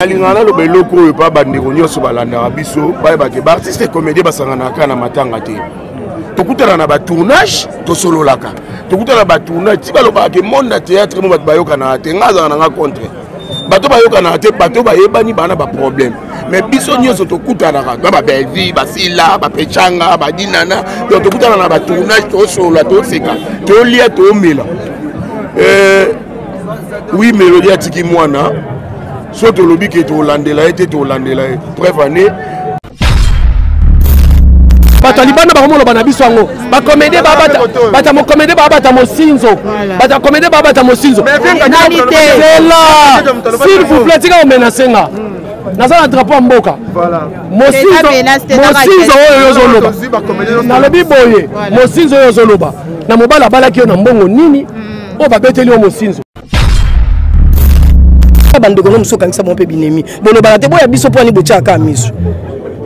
Alingana lo beloko pa bandeko nyoso balanda biso ba ba artiste comédien basangana kana matanga te. Tokutana na ba tournage to solo laka. Tokutana ba tournage ti baloba ke monde théâtre mo bat bayoka na te ngaza na contre. Bato bayoka na te bato ba yebani bana ba problème. Mais biso nyoso tokutana ka ba belvi ba sila ba pechanga ba dinana to tokutana na ba tournage to solo to seka. To lia to mela. Oui, mélodie atiki mwana. Soit au lobby qui est au Landela, était au Landela. Bref, année. Batalibana baromo banabiso ngo bakomede bata mo komede bata mo sinzo bata komede bata mo sinzo c'est là s'il vous plaît tika menacenga nazana drapeau mboka mo sinzo oyo zoloba na lobi boye mo sinzo oyo zoloba na mobala bala ki na mbongo nini o babeteli o mo sinzo bande kono musoka ngisa mo pe binemi bono bala te boya biso poni bochaka miso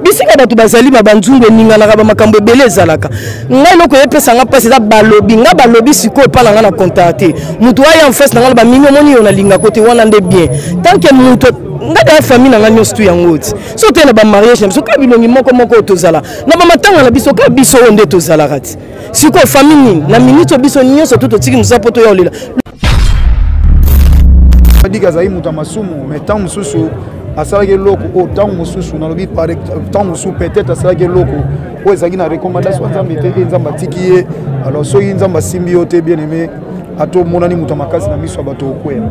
bisika batu bazali babanzungu ningana ka makambo ebele zalaka ngai loko yepesa nga pasi za balobi nga balobi siko epala nga na contacter mutu aya en face na nga ba minyo moni yona linga côté wana nde bien tant que mutu nga da famille na nga nyosto yangoti so te na ba mariage so ka bilongi moko tozala na ba matanga na biso ka biso onde tozala kati siko famille na minito biso nyonso to tiki musapo to yolela Diga zai muta masumu metan mususu asalage loko autant mususu na lobi par temps musu peut-être asalage loko o ezaki na recommandation nzambe te nzamba tikiye alors so nzamba symbiote bien aimé ato monani muta makasi na miso bato okwe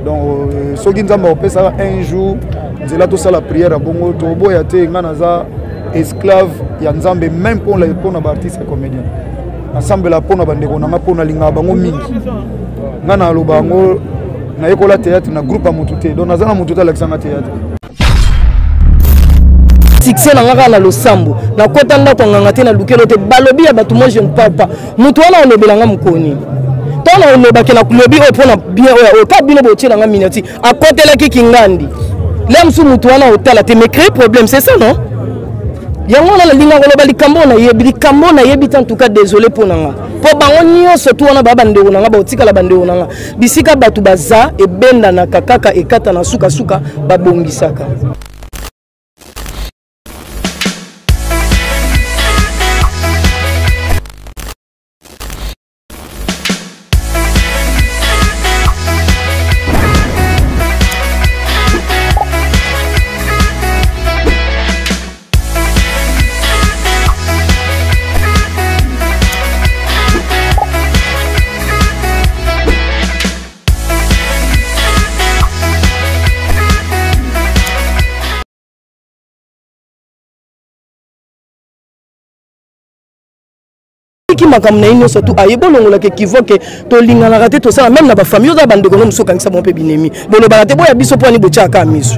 donc so nzamba opesa un jour nzela to sala prière bongo to boya te ngana za esclave ya nzambe même pour na artiste comédien ensemble la pona bandeko na pona linga bango mingi ngana lo bango na école théâtre na groupe à Moutouté donc nazana Moutouté Alexandre théâtre succès na ngaka na losambo na kota ndako nganga na lukelo te balobi ya batu moi je ne parle pas mutu wana olobelanga mukoni tona olobaki na lobi opona bien o ka bino botiela nga minati akotela kingandi lemsu mutu wana otala te me créer problème c'est ça non yango na linga koloba likambo na yebi en tout cas désolé pour nanga po bango nyonso tu wana baba ndeko nanga baotika la bandeko nanga bisika batu baza ebenda na kakaka ekata na suka babongisaka qui m'a comme naïno surtout ayebo longola ke kivoke to lingana raté to ça même na ba famille za bande kono musoka ngisa mo pe binemi bolo balate boya biso poni bochaka miso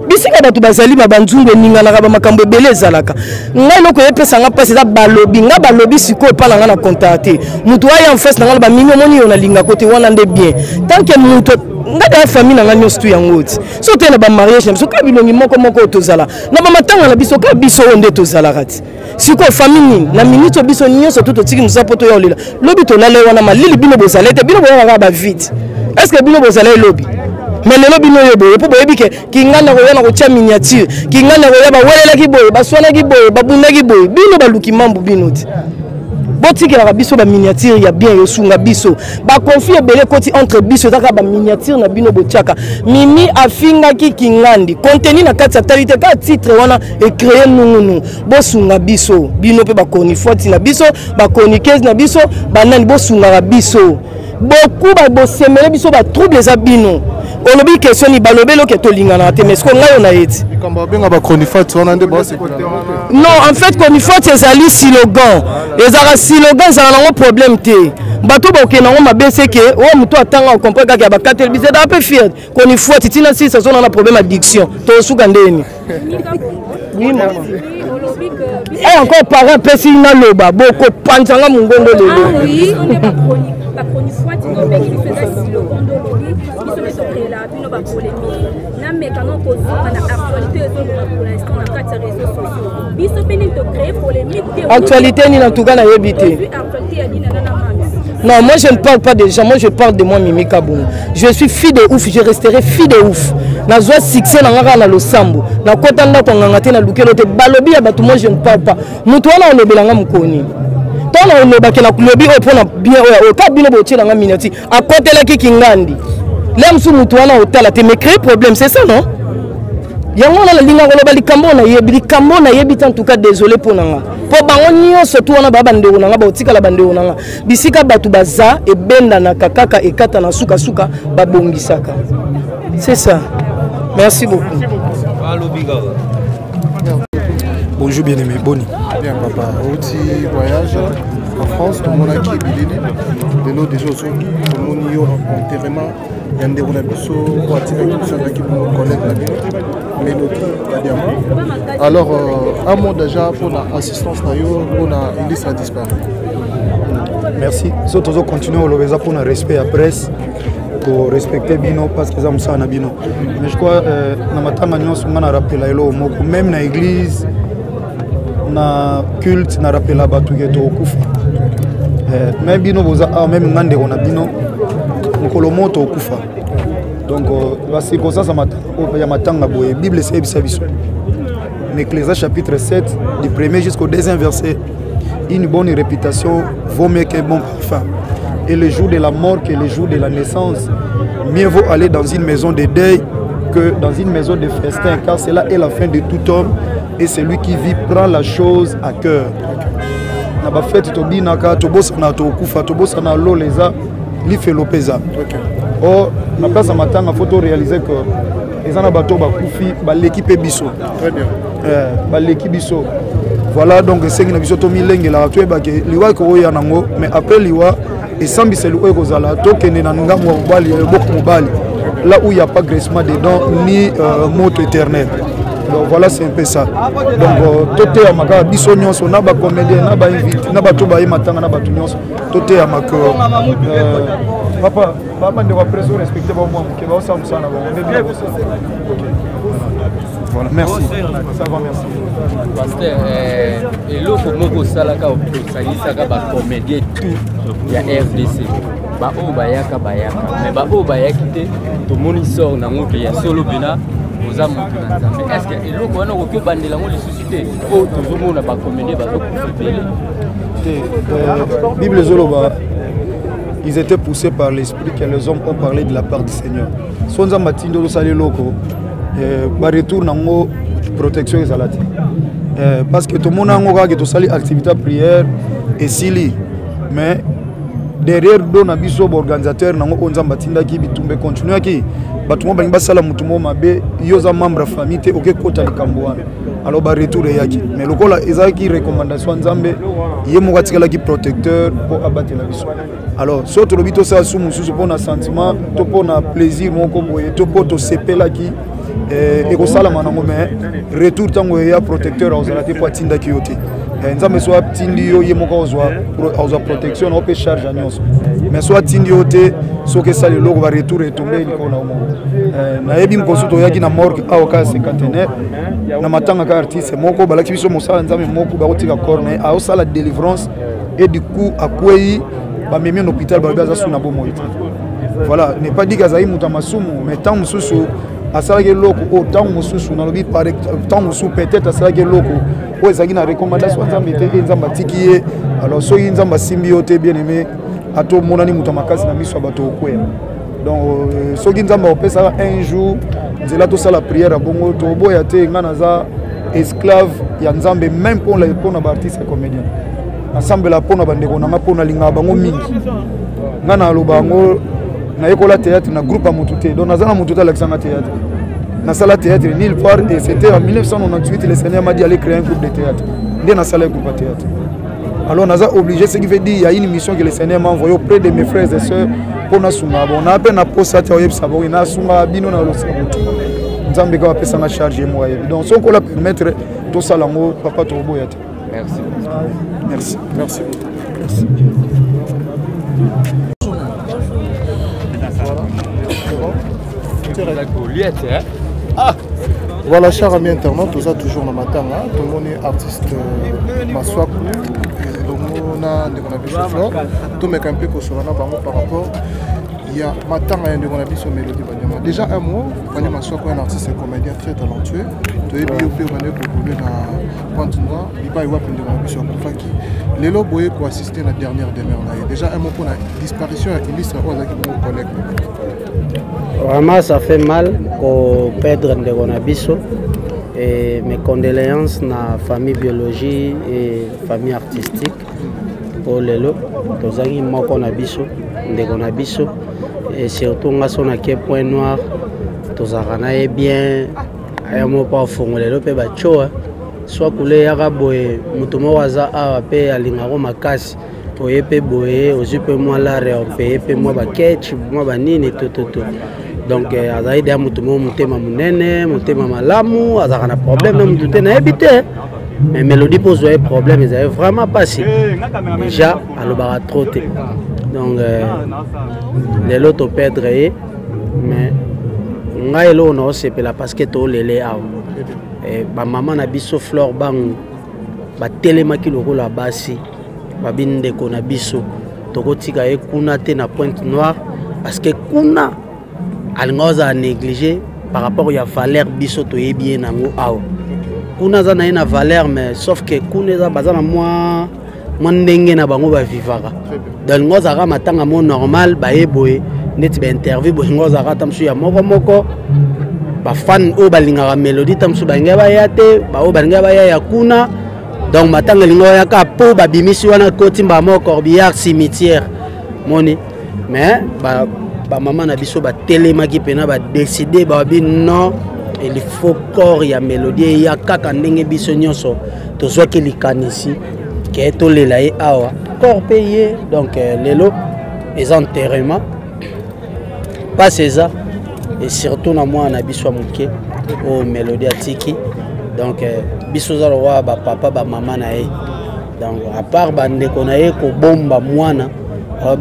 bisika batu bazali babanzungu ningana ka ba makambo ebele zalaka ngai loko yepesa nga pasi za balobi nga balobi siko epala nga na contacter mutu aya en face na nga ba minyo moni yona linga côté wana nde bien tant que mutu nga da famille na nga nyosto yangoti so te na ba mariage so ka bilongi moko tozala na ba matanga na biso ka biso onde tozala kati siko famille na minito biso nyonso to tiki musapo to yolela lobi to lale wana malili bino bozala te bino boya ba vite est-ce que bino bozala lobi mais le lobby no yebo po boyebi ke kingana ko yana ko tia miniature kingana ko yaba welela ki boye baswana ki boye babunda ki boye bino baluki mambu bino ti botiki la biso ba miniature ya bien yo sunga biso ba confie belé koti entre biso taka ba miniature na bino botiaka mimi afinga ki kingandi contenu na kati satellite ka titre wana e créer nungunu bo sunga biso bino pe ba koni forti na biso ba koni 15 na biso ba nani bo sunga biso beaucoup ba bo semele biso ba trouble za bino olobi question ni balobelo ke to lingana te mais ce qu'on a yeti kamba benga ba chroniforte on ande ba c'est non en fait chroniforte ezali slogan ezara slogan ça na problème te bato ba okena ngo mabese ke o muto atanga comprendre ka ba katel bise da peu fier chroniforte tina si ça zone na problème addiction to suka ndeni oui maman et encore parent pesi na loba boko panzanga mungongo lelo oui on est pas chroniforte no mais qui faisait slogan de lobby qui se met là puis no ba polémique na mais quand on cause na actualité pour l'instant na quatre réseaux sociaux biso peni to créer polémique actualité ni en tout cas na yebité actualité ya dina na mami Non, moi je ne parle pas des gens, moi je parle de moi Mimi Kabongo. Je suis fille de ouf, je resterai fille de ouf. Na joie succès na ngaka na losambo. Na kota ndako ngangate na lukelo te balobi ya batu moi je ne parle pas. Mutu wana olobelanga mukoni. Tona olobaki na kulobi opona bien o ka bino botie na minati. Akotela ki kingandi. L'homme sous mutu wana otala te me créer problème, c'est ça non? Yango na linga koloba likambo na yebi en tout cas désolé pour nanga. Po bango nyonso tu wana baba ndeko nanga ba otika la bandeko nanga. Bisika batu baza e benda na kakaka e kata na suka suka ba bongisaka. C'est ça. Merci beaucoup. Bonjour bien-aimé, Boni. Bien papa, aussi voyage en France, tout le monde a qui est de l'eau déjà au sol, tout le monde y a enterrement. Il y a des gens qui vont connaître la mélodie. Alors, un mot déjà pour l'assistance, pour une liste à disparaître. Merci. Si on continue à pour le respect à la presse, pour respecter Bino, parce que ça me Bino. Mais je crois que on a rappelé même dans l'église, dans le culte, on a rappelé la bataille de Okufa. Même Bino, même Ngande, on a Bino. Kolomoto okufa. Donc c'est comme ça il y a matanga boye Bible c'est biso. Ecclésiaste chapitre 7 du premier jusqu'au deuxième verset. Une bonne réputation vaut mieux qu'un bon parfum. Et le jour de la mort que le jour de la naissance, mieux vaut aller dans une maison de deuil que dans une maison de festin, car cela est la fin de tout homme et celui qui vit prend la chose à cœur. Na ba fête tobinaka tobosana tokufa tobosana loleza l'Ifélopéza. Or, la place à matin, il faut réaliser que les gens ont l'équipe Bisso. Très bien. L'équipe Bisso. Voilà, donc c'est une vision de Mileng, la tué baké, liwa ko ya nango, mais après liwa, et sans biselu ko zala, token na nga mobali, beaucoup mobali. Là où il n'y a pas graissement dedans, ni mot éternel. Donc voilà, c'est un peu ça. Donc, tout est à ma carte, Bisso nyonso, na ba comédien, na ba invité, na ba toba y matanga, na ba tout nyonso, tout est à ma carte. Papa, papa ne va pas respecter moi, qui va au sein de ça. Voilà, merci. Ça va, merci. Pasteur, et l'autre mot salaka au salaka ba comédien tout il y a RDC. Ba o bayaka mais ba o bayaki te to moni sort na ngoto ya solo bina oza mutu na nzambe. Est-ce que eloko wana ko bandela ngo les sociétés o to mona ba comédien ba ko Bible zoloba. Ils étaient poussés par l'esprit que les hommes ont parlé de la part du Seigneur. Son zamatindo lo sale loko ba retour nango protection ezalati. Parce que tout le monde a ngoko to sali activité prière et sili. Mais derrière do na biso organisateur nango onzamba tindaki bitumbe continuer ki batu mo ba sala mutumo mabe yoza membre famille te oke kota likamboana. Alors ba retour yaki. Mais lokola ezaki recommandation nzambe yemo katikala ki protecteur pour abattre la biso. Alors surtout le bito ça sous mususu pour na sentiment to pour na plaisir moko boye to pour to sepela ki et ko sala manango mais retour tango ya protecteur ozalati pour tinda ki yote. Nzambe soit tindi yo yemo ko ozwa protection on peut charge nyonso. Mais soit tindi yote so que ça le logo va retour et tomber il ko na omo. Na yebi mkosuto yaki na morgue au cas cinquantenaire na matanga ka artiste moko balaki biso mosala nzambe moko ba kotika corner a osala délivrance et du coup akwei ba memi en hôpital ba baza suna bomo ite. Voilà, n'est pas dit kazaï mutamasumu mais tant mususu asala ke loko o tant mususu na lobi par tant mususu peut-être asala ke loko o ezaki na recommandation nzambe te nzamba tiki alors so nzamba symbiote bien aimé ato monani mutamakasi na miso bato okwela. Donc soki nzamba opesa un jour nzela to sala prière à bongo to boya te ngana za esclave ya nzambe même pour les artistes et comédiens. Ensemble la pona bandeko na pona linga bango mingi. Ngana lobango na école théâtre na groupe amutute. Donc nazana mutute Alexandre théâtre. Na sala théâtre nulle part et c'était en 1998 le Seigneur m'a dit aller créer un groupe de théâtre. Ndé na sala groupe de théâtre. Alors naza obligé ce qui veut dire il y a une mission que le Seigneur m'a envoyée auprès de mes frères et sœurs pour na sunga. On a à peine posé à yebsa bo na sunga bino na losabutu. Nzambe ka pesa na charge moi. Donc son ko la permettre to sala ngo papa to boyate. Merci. Merci. Merci beaucoup. Merci. Voilà, chers amis internautes, tout ça toujours dans matin. Tout le monde est artiste Maswaku. na ndeko na biso Flore to meka un peu ko solana bango par rapport il y a matanga ya ndeko na biso Mélodie Banyama. Déjà un mot, Banyama soit un artiste et comédien très talentueux. To yebi yo pe bande ko boule na Pointe-Noire, il va y avoir ndeko na biso Kufaki. Lelo boye ko assister la dernière demeure là. Déjà un mot pour la disparition ya illustre ozaki mon collègue. Vraiment ça fait mal ko perdre ndeko na biso. Et mes condoléances na famille biologie et famille artistique pour lelo tozaki moko na biso ndeko na biso et surtout nga sona ke Point Noir tozaka na ye bien aya mo pa fongolelo pe ba choa soit kule yaka boye mutu mo waza awa pe alingako makasi oye pe boye ozu pe moi la réopé pe moi ba ketch moi ba nini tout donc azaide ya mutu mo mutema munene mutema malamu azaka na problème na mutu te na ebité mais Mélodie pose un problème ils avaient vraiment passé déjà alobara trop te donc les lots perdre mais ngai lo no sepela parce que to lele aw et ba maman na biso Flore bang ba telemaki lokola basi ba binde ko na biso tokotika e kuna te na Pointe-Noire parce que kuna alingoza négligé par rapport ya valeur biso to yebi nango aw kuna za na ina valeur mais sauf que kuna za bazana moi ndenge na bango ba vivaka dans ngoza ka matanga mo normal ba eboye net ba interview bo ngoza ka tamsu ya moko ba fan o balinga Mélodie tamsu ba ngaba ya te ba o balinga ba ya kuna donc matanga lingo ya ka po ba bimisi wana kotimba mo Corbillard cimetière moni mais ba maman na biso ba telemaki pena ba décider ba bi non il faut corps ya Mélodie ya kaka ndenge biso nyonso to zwa ke likanisi ke to lela e awa corps payé donc lelo les enterrements pas ça et surtout na moi na biso muke o Mélodie atiki donc biso za roi ba papa ba maman na e donc à part ba ndeko na e ko bomba mwana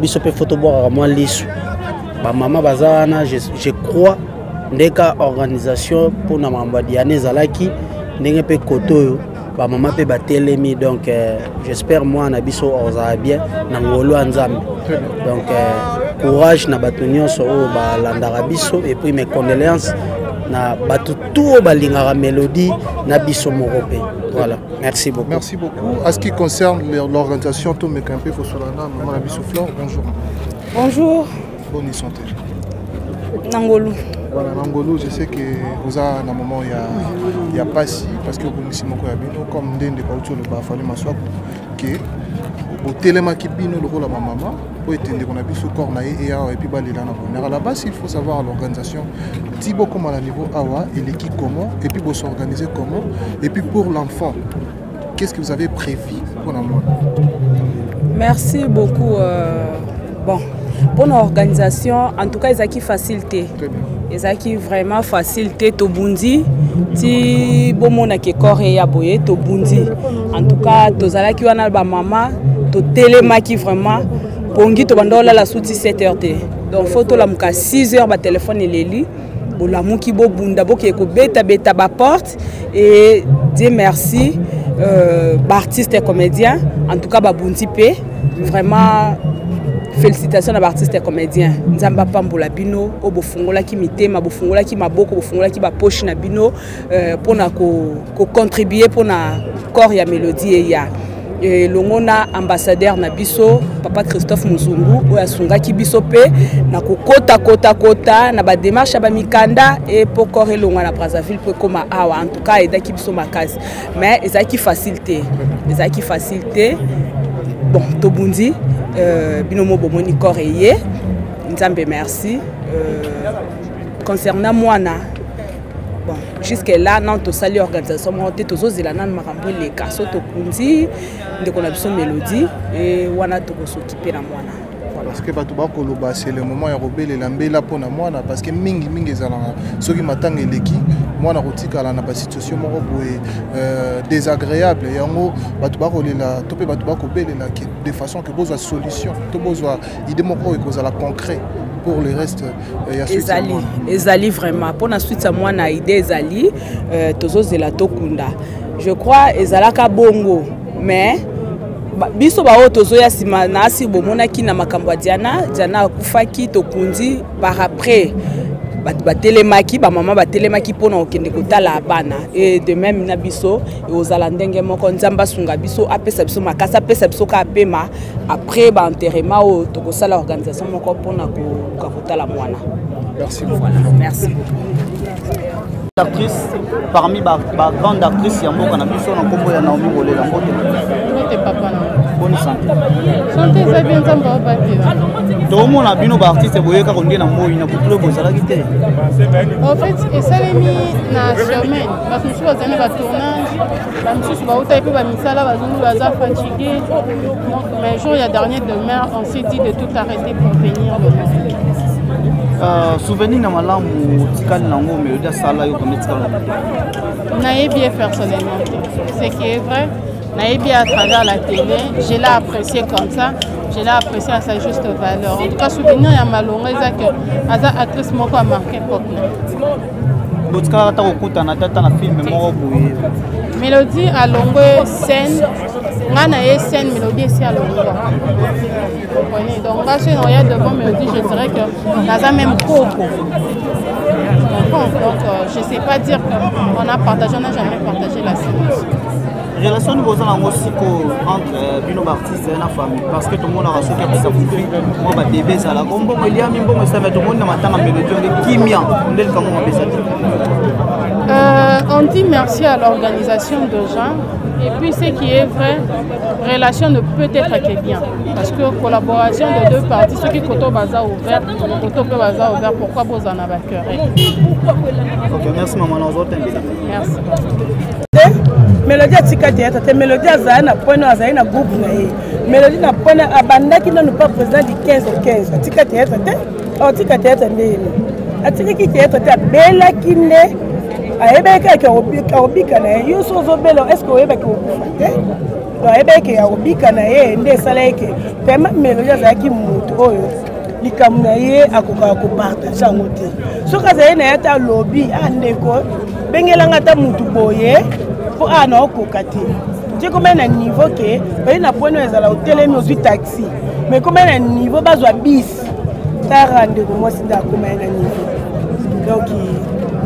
biso pe photo boire moi lisu ba maman bazana je crois ndeka organisation pour na mamba diane zalaki ndenge pe koto ba maman pe ba telemi donc j'espère moi na biso oza bien na ngolo nzambe donc courage na bato nyonso o ba landara biso et puis mes condoléances na bato tout balingara Mélodie na biso morope. Voilà, merci beaucoup. Merci beaucoup. À ce qui concerne l'organisation Tomé Campé Fosolana, maman na biso Flore, bonjour. Bonjour. Bonne santé. Nangolo. Voilà, Nangolo, je sais que vous avez un moment, il y a pas si, parce que vous avez un comme Ndende Kaucho, le Bafali Maswak, qui est au télémaki bino le rôle de ma maman, pour étendre qu'on a vu ce corps et puis baler là. À la base, il faut savoir l'organisation, Thibaut comment à niveau Awa, et l'équipe comment, et puis vous s'organiser comment, et puis pour l'enfant, qu'est-ce que vous avez prévu pour la moi? Merci beaucoup. Bon, pour l'organisation, en tout cas, ils ont qui facilité. Ils ont qui vraiment facilité to bundi. Ti bon mon a qui corps et aboye to bundi. En tout cas, to zala qui wana ba maman, to téléma qui vraiment pongi to bandola la souti 7h. Donc photo la muka 6h ba téléphone il est li. Bo la muki bo bunda bo qui ko beta ba porte et Dieu merci artiste et comédien. En tout cas ba bundi pe vraiment. Félicitations à l'artiste et comédien. Nzamba Pambola Bino, au Bofungola qui mitema, Bofungola qui maboko, Bofungola qui bapoche na Bino pour na contribuer pour na corps ya Mélodie et ya. Et l'ongona ambassadeur na biso, papa Christophe Muzungu, ou asunga ki biso pe na kota na ba démarche ba mikanda et pour corps l'ongona Brazzaville pour comme awa en tout cas et daki biso makasi. Mais ils a qui facilité. Bon, Tobundi binomo bomoni coreye nzambe merci concernant moi bon jusque là non to sali organisation monté to zozela nan makambo les kaso to kundi ndeko na biso Mélodie et wana to ko s'occuper na mwana. Parce que c'est le moment de rebeller la mbela pour moi parce que mingi ezalanga soki matanga eleki mwana kotika la na ba situation moko désagréable yango batu bakolela to pe batu bakobelela de façon que besoin solution to besoin idée moko ekozala concret pour le reste ya suite ezali vraiment pour la suite moi na idée ezali tozozela tokunda je crois ezalaka bongo mais biso bao tozoya sima na asi bomonaki na makambo ya Diana akufaki tokundi par après batelemaki bamama batelemaki mpona kokende kotala bana et de même na biso ozala ndenge moko nzambe asunga biso apesa biso makasi apesa biso ka apema après baenterrement oyo tokosala organisation moko mpona kotala mwana. Merci. Voilà, merci. Actrice parmi les grandes actrices il y a beaucoup de kombo ya Naomi Bolela mbote. Mbote papa na. Bonne santé. Santé ça bien nzamba batela. To mona bino ba artiste boyeka konde na moyi na kutulo bozala kite. En fait, et ça les mis na semaine parce que nous sommes dans tournage, la musique va autant que ba misala ba zungu baza fatigué. Donc mais jour il y a dernier demain on s'est dit de tout arrêter pour venir le moment. Souvenir na malamu tikali nango mélodie sala yo comme tikali. Naïe bien personnellement, ce qui est vrai, naïe bien à travers la télé, je l'ai apprécié comme ça, je l'ai apprécié à sa juste valeur. En tout cas, souvenir ya malonga que aza actrice moko a marqué pokna. Botka ta okuta na tata na film moko boye. Mélodie à longue scène, ngana ye scène mélodie c'est à longue. Comprenez? Donc là, si on regarde devant mélodie, je dirais que naza même coco. Donc je ne sais pas dire qu'on a partagé, on n'a jamais partagé la séance. Relation nous avons aussi entre bino artistes et la famille parce que tout le monde a reçu quelque chose de moi ba bébé ça la bombe il y a même bon ça va tout le monde na matanga mélodie de kimia on est comment on fait ça. On dit merci à l'organisation de gens et puis ce qui est vrai, relation ne peut être que bien parce que collaboration de deux parties, ceux qui Koto Baza ouvert, Koto Baza ouvert, pourquoi vous en avez querelle. Ok, merci maman, nous autres. Merci. Mélodie atika théâtre te mélodie azali na point azali na groupe na ye mélodie na point abandaki nanu pas président du 15 au 15 atika théâtre te atika théâtre nde atikaki théâtre te abelaki nde ayebaki akobika na ye yo so ozobela est ce que oyebaki okufa te ayebaki akobika na ye nde esala eke pema mélodie azalaki moto oyo likambo na ye akokaka kopartage yango te soki azali na ye ata alobi andeko bengelanga ata motu boye pour na okoka te je comme na niveau ke bali na point ezala hotelemi ozwi taxi mais comme na niveau bazwa bis ta rande ko moi sinda koma na niveau donc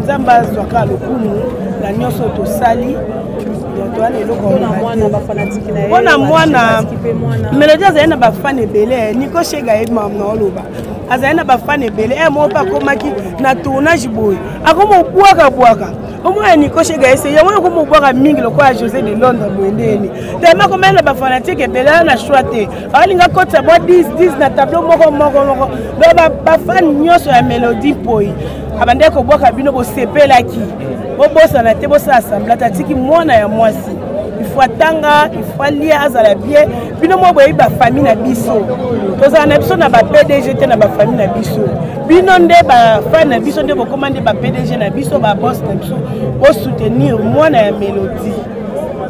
nzamba azwa ka lokumu na nyonso to sali donc wana eloko mwana ba fanatique na ye bona mwana mélodie azali na ba fan ebele niko shega ye mam na oloba azali na ba fan ebele mo pa komaki na tournage boy akomo bwaka Omo Niko Shega essaye yango ko mobwaka mingi lokola José de Londres boendeni. Tellement comme elle ba fanatique ebele na choité. Alinga kota bo 10 na tableau moko. Ba fan nyonso ya mélodie poi. Abande ko bwaka bino bo sepelaki. Bo bosa na te bosa assemblée tatiki mwana ya mwasi. Il faut tanga, il faut lier azala bien. Bino mo boyi ba famille na biso. Toza na biso na ba PDG te na ba famille na biso. Bino nde ba fan na biso nde bo commander ba PDG na biso ba boss na biso pour soutenir mwana ya mélodie.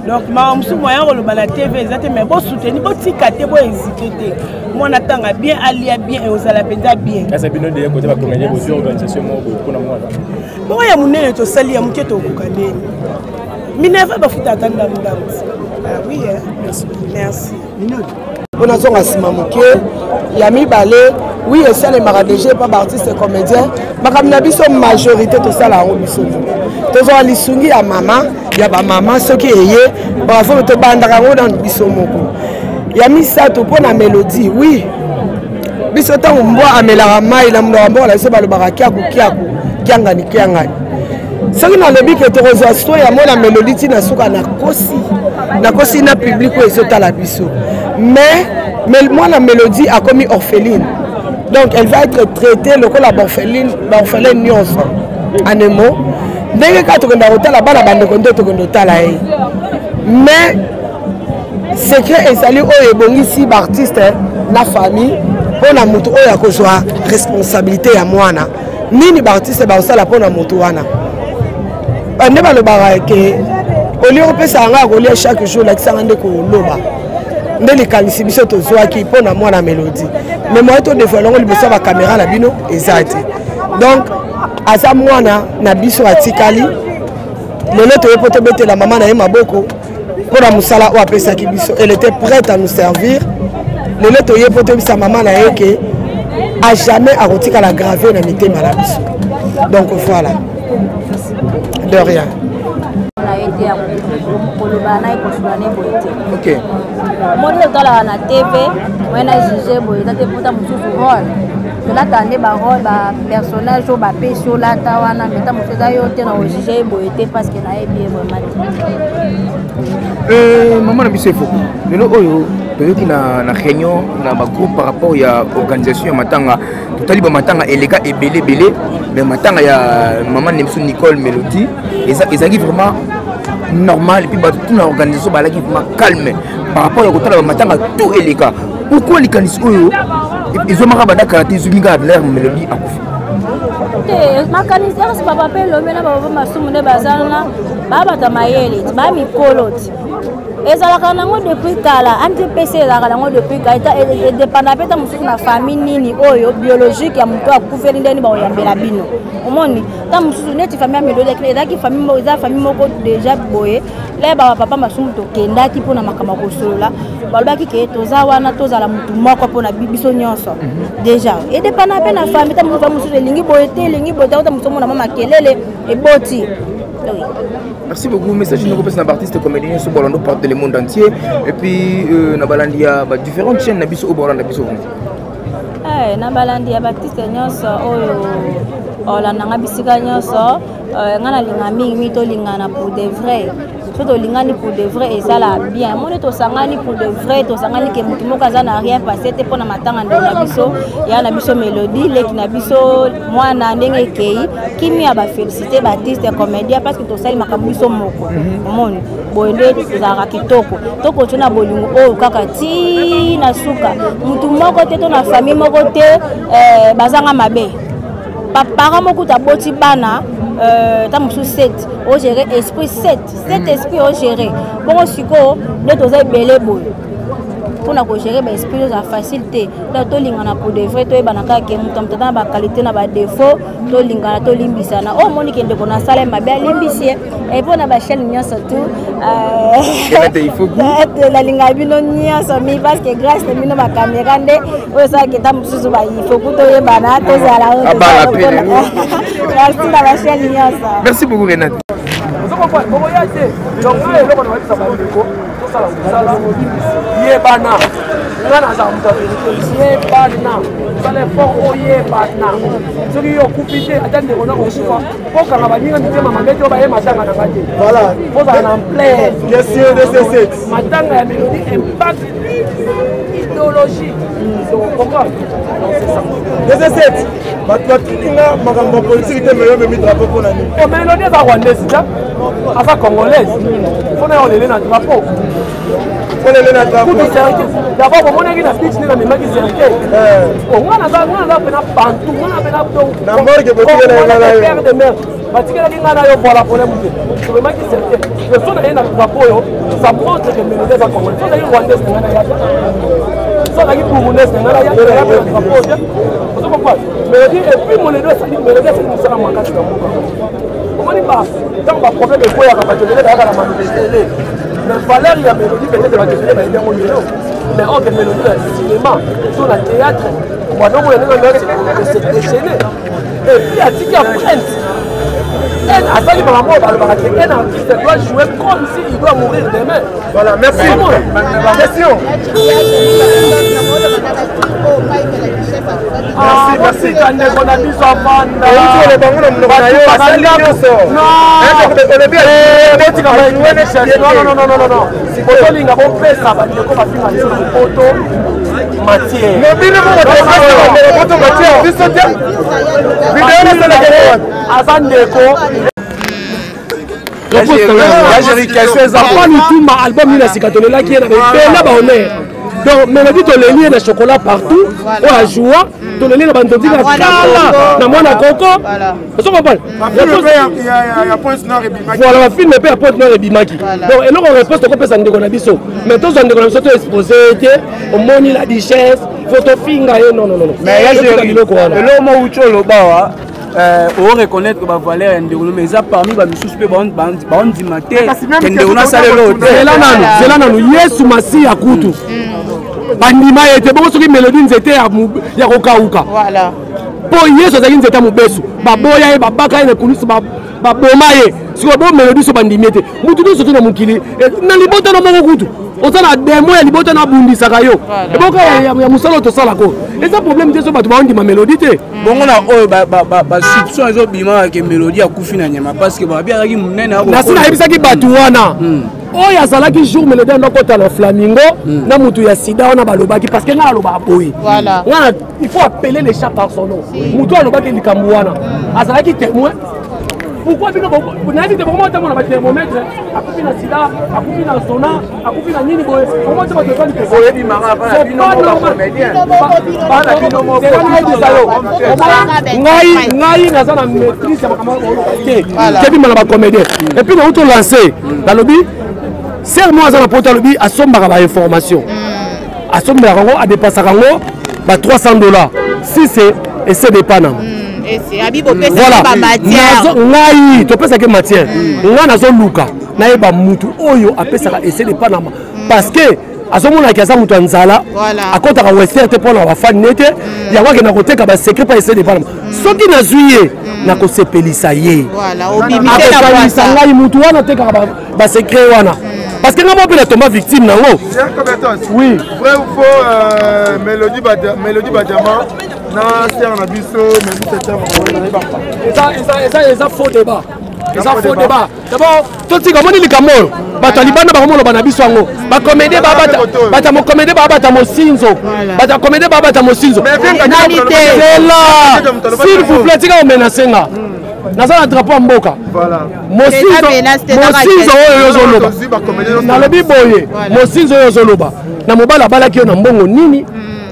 Donc ma msu moyen ko na TV ezate mais bo soutenir bo tika te bo hésiter te. Mwana tanga bien alia bien et ozala penza bien. Asa bino de côté ba commander bo organisation mo ko na mwana. Bo ya munene to sali ya muketo kokandeni. Minerva bafuta tanda mdamu. Ah oui, merci. Merci. On a son asimamuke, Yami Balé, oui, et ça les maradégés, pas artistes et comédiens. Makamnabi sont majorité, tout ça là, on biso. Tous on lisungi à maman, il y a ba maman, ceux qui est, bravo, te bandara dans biso moko. Yami ça tout pour la mélodie, oui. Biso tant on boit à melarama, il a m'doramba, la se balu barakia, kiangani. Ce qui n'a le but que tu reçois, il y a la mélodie na souka na kosi na public ou ezota la biso. Mais moi la mélodie a commis orpheline. Donc elle va être traitée le coup la orpheline nyonso. En un mot, dès que tu as la bala bande konto to konto la e. Mais secret ezali o ebongisi ba artiste na famille pona mutu o ya kozwa responsabilité ya mwana. Nini ba artiste ba osala pona mutu wana. Ande ba le barake oli opesa nga ko lia chaque jour la kisanga ko loba ndeli kanisi biso to zwaki pona mwana mélodie mais moi to développement liboso ba caméra na bino ezati donc asa mwana na biso atikali lelo to yepoto betela mama na ye maboko pour la musala ou appeler ça kibiso. Elle était prête à nous servir. Le net oye pour te sa maman na yeke a jamais arrêté qu'à la graver na mité malabiso. Donc voilà. De rien. Ok. Moi je dans la TV, moi na jugé boy, ça te pourtant mususu rôle. Que là t'as des rôle ba personnage ou ba pécho là ta wana meta mususu yo te na jugé boy parce que na bien vraiment. Maman na biso foko. Lelo oyo peut-être na réunion na ba groupe par rapport ya organisation ya matanga. Totali ba matanga elega ebele belé mais matanga ya maman Nemso Nicole Mélodie ezaki vraiment normal et puis toute l'organisation balaki vraiment calme par rapport à côté la matanga tout elega. Pourquoi les candidats oyo ils ont marabada karaté zuminga l'air Mélodie akufi. Ma canisière c'est papa pe lo mena baba masumu ne bazana baba tamayeli ba mikoloti ezalaka nango depuis kala anti-PC ezalaka nango depuis kala dépendant peta mususu na famille nini oyo biologique ya mutu akufeli ndeni ba oyambela bino omoni ta mususu neti famille Mélodie ezaki famille moko déjà boye le ba papa masumu to kendaki pona makama kosolola balobaki ke toza wana tozala mutu moko pona biso nyonso déjà et dépendant pe na famille ta mususu elingi boye te elingi boye ta mususu mona mama kelele eboti. Oui. Merci beaucoup. Message nous représente un artiste comédien sur Bolando porte le monde entier et puis na balandia différentes chaînes na biso au Bolando biso. Na balandia artiste nyonso oyo olanda bisika nyonso ngana linga mingi to lingana pour de vrai. Surtout lingani pour de vrai et ça là bien. Mon to sangani pour de vrai to sangani ke mutu moko za na rien passé te pona matanga ndo na biso ya na biso Mélodie leki na biso mwana ndenge kei kimi ya ba féliciter ba artiste comédien parce que to sali makambo biso moko. Omoni boende za kitoko to ko tuna bolingo o kaka ti na suka mutu moko te to na famille moko te bazanga mabe. Papa moko ta boti bana tamusu 7 au gérer esprit 7 esprit au gérer bon siko ne toza belé boy pour na ko gérer ba esprit za facilité là to lingana pour de vrai to e banaka ke mutam tata ba qualité na ba défaut to lingana to limbisana o moni ke ndeko na sala mabe limbisie et pour na ba chaîne nyonso tout il faut la linga bino nyonso mi parce que grâce à bino ba caméra nde o sa ke tamusu ba il faut to e bana to za la merci beaucoup Renate. Idéologie. Ma politique était meilleure, mais drapeau pour la nuit. Oh, mais Mélodie est rwandaise, c'est congolaise. Il faut aller dans le drapeau. D'abord, on a dit la pitch, on a mis qui s'est on a pantou, on a de mer. Parce que la ligne a eu la problème. Le son est dans le drapeau, ça montre que Mélodie est congolaise. On a eu rwandaise, on a eu congolaise, on a eu drapeau. Mélodie et puis mon Mélodie c'est une seule manquante. Comment il passe dans le problème de quoi il y a la manifester. Mais valeur il y a Mélodie peut-être va devenir mais on que Mélodie dans le cinéma, sur le théâtre, on va donc se déchaîner. Et puis à Tika Prince, un artiste doit jouer comme s'il doit mourir demain. Voilà, merci. Question. Merci. Donc, Mélodie, tu as mis le chocolat partout, on a joué, tu as mis le bandit à Kala, dans mon coco. Vous comprenez? Il y a Point Nord et Bimaki. Voilà, la film est à Point Nord et Bimaki. Donc, et là, on répond à ce qu'on a dit. Mais tous on a exposé, on moni la richesse, photo finger, non. Mais il y a l'homme où tu le bas. on reconnaît que ba valeur ndeko mais ça parmi ba misusu pe ba on dimate ndeko na salelo zela nanu Yesu masi ya kutu bandima ete bongo soki mélodie nzete ya kokauka voilà po Yesu azaki nzete mobesu baboya ye babaka ye na kulusu baboma ye siko bo mélodie so bandimi ete mutu nyonso to na mokili na libota na moko kutu oza na demo ya libota na bundisaka yo eboka ya mosala tosala ko eza problème te so bato baondima mélodie te bongo na oyo basuption ezobima ke mélodie akufi na nyama parce que babi azalaki monene nasi nayebisaki bato wana oyo azalaki jour mélodie andokota na flamingo na mutu ya sida wana balobaki parce que nga aloba boye ngana il faut appeler les chats par son nom mutu alobaki likambo wana azalaki témoin. Pourquoi tu n'as pas dit comment tu as fait thermomètre à couper la sida, à couper la sauna, à couper la nini boy. Comment tu vas te faire du pétrole? C'est pas normal. Ngai na zana maîtrise ya makambo OK. Kebi malaba comédien. Et puis on te lancer dans le but serre-moi za na poto le but asombaka ba information. Asombaka ngo a dépasser ngo ba $300. Si c'est et c'est des panam. Voilà, ngai topesa ke matière nga nazo luka na yeba mutu oyo apesaka essayer de panama parce que azomona ki aza mutu anzala akota ka western te pona wa fan nete yango ke na koteka ba secret pa essayer de panama soki na zuye na ko sepelisa ye voilà obimité na kwasa ngai mutu wana teka ba secret wana parce que ngamo pela tomba victime nango oui vrai ou faux mélodie Badiama na ser na biso mais ça faux débat ça faux débat d'abord toti kamoni likambo bato libanda bakomona bana biso yango ba comédie bata mo comédie bata mo sinzo bata comédie bata mo sinzo c'est là s'il vous plaît tika menacer nga naza na drapeau ya mboka mosinzo oyo ozoloba nalobi boye mosinzo oyo ozoloba na mobala abalaki yo na mbongo nini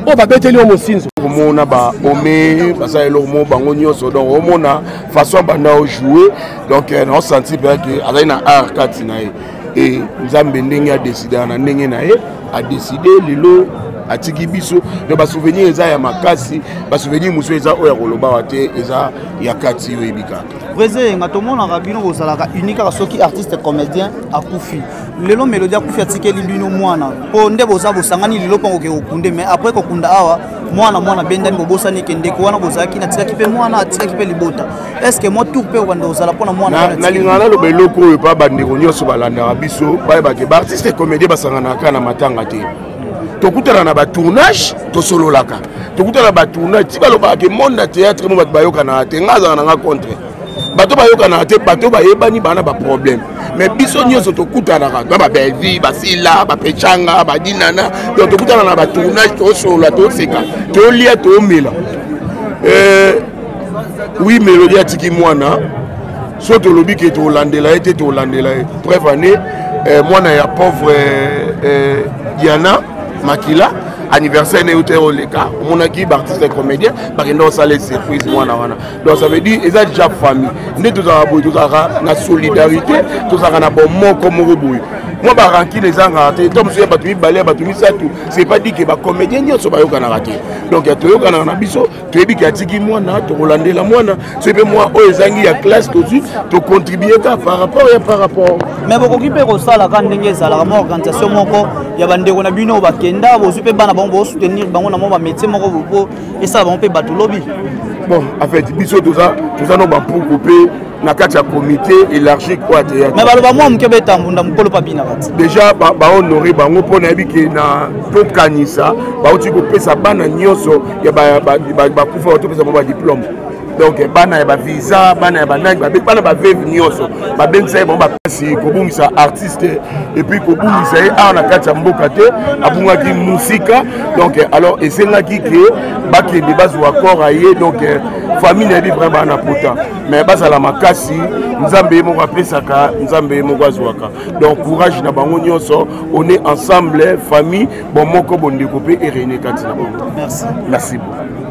oyo babeteli yo mosinzo omona baome baza eloko mo bango nyonso donc omona façon banda ojouer donc naosenti mpenake azali na art kati na ye e nzambe ndenge adeside na ndenge na ye adeside lelo atiki biso donc basouvenir eza ya makasi basouvenir mosusu eza oyo ya kolobawa te eza ya kati oyebi kaka vraize nga tomonaka bino bozalaka unique kaka soki artiste comédien akufi lelo mélodie akufi atikeli bino mwana mpo nde boza bosangani lelo mpo koke kokunde mais après kokunda awa mwana bendani bobosani ke ndeko wana bozalaki natikaki mpe mwana atikaki mpe libota est ce que moi tout mpe obanda ozala mpona mwana nalingana naloba eloko oyo mpa bandeko nyonso balandaka biso bayebake baartiste comédien basanganaka na matanga te tokutana na batournage tosololaka tokutana na batournage ti balobaka ke monde na théâtre mo bato bayokanaka te nga azala nanga contre bato bayokanaka te bato bayebani bana baproblème mais biso nyonso tokutanaka na babelvi basila bapechanga badinana donc tokutana na batournage tosolola toseka tolia tomela oui mélodie atiki mwana so tolobi ke tolandela ye te tolandela ye bref année mwana ya pauvre Diana Makila anniversaire ne utero leka monaki artiste comédien bakenda osala surprise mwana wana donc ça veut dire eza déjà famille nde tozaka boye tozaka na solidarité tozaka na bomoko moko boye moi baranki les angaka te to mosusu ya bato mibale ya bato misatu c'est pas dit que bacomédien nyonso bayokanaka te donc toyokanaka na biso toyebi ke atiki mwana tokolandela mwana so mpe mwa oyo ezangi ya classe tozwi tocontribueka par rapport mais bokoki mpe kosalaka ndenge ezalaka mwa organisation moko ya bandeko na bino bakenda bozwi mpe bana bango bosoutenir bango na mwa bamétier moko po esala bango mpe bato lobi bon en fait biso toza no bampuku mpe na kati ya comité élargi kwa théâtre mais baloba mwa moke betambunda mokolo pa bina kati déjà bahonore bango mpo nayebi ke na tokanisa bauti kopesa bana nyonso ya bakufa batopesa mo badiplôme donc bana ya bavisa bana ya banani bana baveve nyonso babengisa ye bango bapesi kobungisa artiste et puis kobungisa ye awa na kati ya mboka te abungaki musika donc alors esengaki ke bakende bazwa corps aye donc famille nayebi vraiment bana pota mais bazala makasi nzambe ye moko apesaka nzambe ye moko azwaka donc courage na bango nyonso on est ensemble famille bon moko bondeko mpe erene kati na bango merci beaucoup.